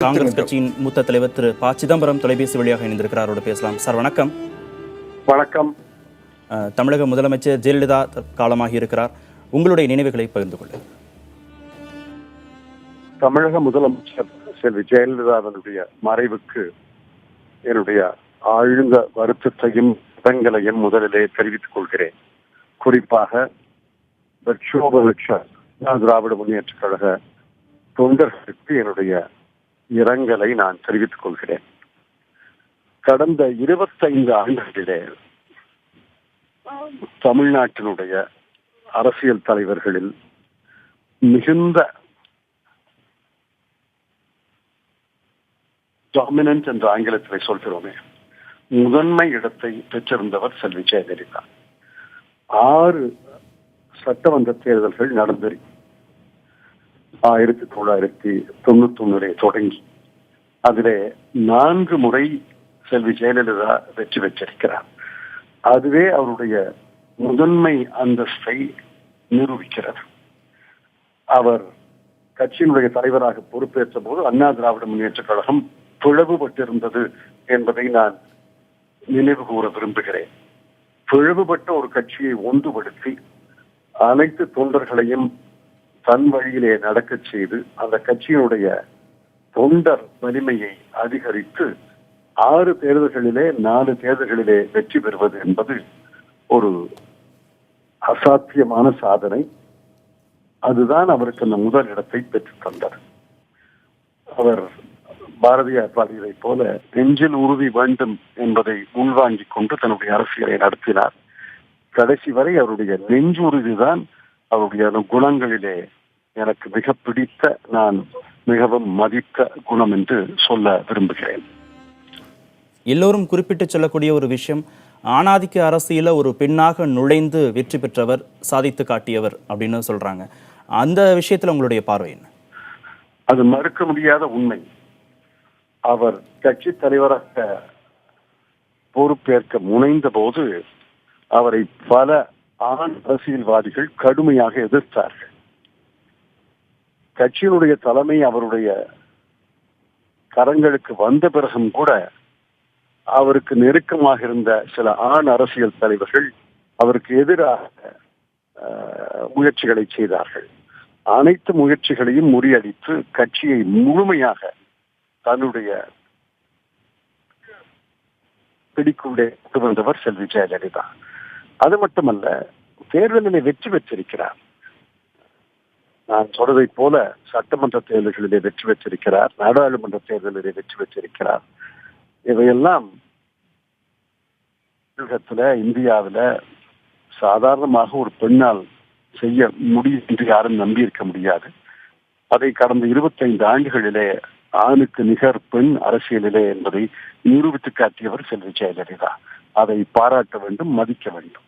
காங்கிரஸ் கட்சியின் மூத்த தலைவர் திரு ப சிதம்பரம் தொலைபேசி வழியாக இணைந்திருக்கிறார். அவரோட பேசலாம். சார் வணக்கம். வணக்கம். தமிழக முதலமைச்சர் ஜெயலலிதா காலமாகி இருக்கிறார். உங்களுடைய நினைவுகளை பகிர்ந்து கொள்ளுங்கள். தமிழக முதலமைச்சர் செல்வி ஜெயலலிதாவினுடைய மறைவுக்கு என்னுடைய ஆழ்ந்த வருத்தத்தையும் இரங்கலையும் முதலிலே தெரிவித்துக் கொள்கிறேன். குறிப்பாக திராவிட முன்னேற்ற கழக தொண்டர்களுக்கு என்னுடைய இரங்கலை நான் தெரிவித்துக் கொள்கிறேன். கடந்த 25 ஆண்டுகளிலே தமிழ்நாட்டினுடைய அரசியல் தலைவர்களில் மிகுந்த டாமினன்ட் என்ற ஆங்கிலத்திலே சொல்கிறோமே, முதன்மை இடத்தை பெற்றிருந்தவர் செல்வி ஜெயலலிதா. 6 சட்டமன்ற தேர்தல்கள் நடந்தது. 1991 தொடங்கி அதிலே 4 முறை செல்வி ஜெயலலிதா வெற்றி பெற்றிருக்கிறார். அதுவே அவருடைய முதன்மை அந்தஸ்தை நிரூபிக்கிறது. அவர் கட்சியினுடைய தலைவராக பொறுப்பேற்ற போது அண்ணா திராவிட முன்னேற்ற கழகம் பிளவுபட்டிருந்தது என்பதை நான் நினைவு கூற விரும்புகிறேன். பிளவுபட்ட ஒரு கட்சியை ஒன்றுபடுத்தி அனைத்து தொண்டர்களையும் தன் வழியிலே நடக்கச் செய்து அந்த கட்சியினுடைய தொண்டர் வலிமையை அதிகரித்து 6 தேர்தல்களிலே 4 தேர்தல்களிலே வெற்றி பெறுவது என்பது ஒரு அசாத்தியமான சாதனை. அதுதான் அவருக்கு அந்த முதல் இடத்தை பெற்றுத் தந்தார். அவர் பாரதியார் பாடியதை போல நெஞ்சில் உறுதி வேண்டும் என்பதை உள்வாங்கிக் கொண்டு தன்னுடைய அரசியலை நடத்தினார். கடைசி வரை அவருடைய நெஞ்சுறுதிதான் அவருடைய குணங்களிலே எனக்கு மிக பிடித்த, நான் மிகவும் மதித்த குணம் என்று சொல்ல விரும்புகிறேன். எல்லோரும் குறிப்பிட்டு சொல்லக்கூடிய ஒரு விஷயம், ஆணாதிக்க அரசியல ஒரு பெண்ணாக நுழைந்து வெற்றி பெற்றவர், சாதித்து காட்டியவர் அப்படின்னு சொல்றாங்க. அந்த விஷயத்துல உங்களுடைய பார்வை என்ன? அது மறுக்க முடியாத உண்மை. அவர் கட்சி தலைவராக பொறுப்பேற்க முனைந்த போது அவரை பல ஆண் அரசியல்வாதிகள் கடுமையாக எதிர்த்தார்கள். கட்சியினுடைய தலைமை அவருடைய கரங்களுக்கு வந்த பிறகும் கூட அவருக்கு நெருக்கமாக இருந்த சில ஆண் அரசியல் தலைவர்கள் அவருக்கு எதிராக முயற்சிகளை செய்தார்கள். அனைத்து முயற்சிகளையும் முறியடித்து கட்சியை முழுமையாக தன்னுடைய பிடிக்குள்ளே கொண்டு வந்தவர் செல்வி ஜெயலலிதா. அது மட்டுமல்ல, தேர்தலிலே வெற்றி பெற்றிருக்கிறார். நான் சொல்றதை போல சட்டமன்ற தேர்தல்களிலே வெற்றி பெற்றிருக்கிறார், நாடாளுமன்ற தேர்தலிலே வெற்றி பெற்றிருக்கிறார். இவையெல்லாம் இந்தியாவில் சாதாரணமாக ஒரு பெண்ணால் செய்ய முடியும் என்று யாரும் நம்பியிருக்க முடியாது. அதை கடந்த 25 ஆண்டுகளிலே ஆணுக்கு நிகர் பெண் அரசியலிலே என்பதை நிரூபித்து காட்டியவர் செல்வி ஜெயலலிதா. அதை பாராட்ட வேண்டும், மதிக்க வேண்டும்.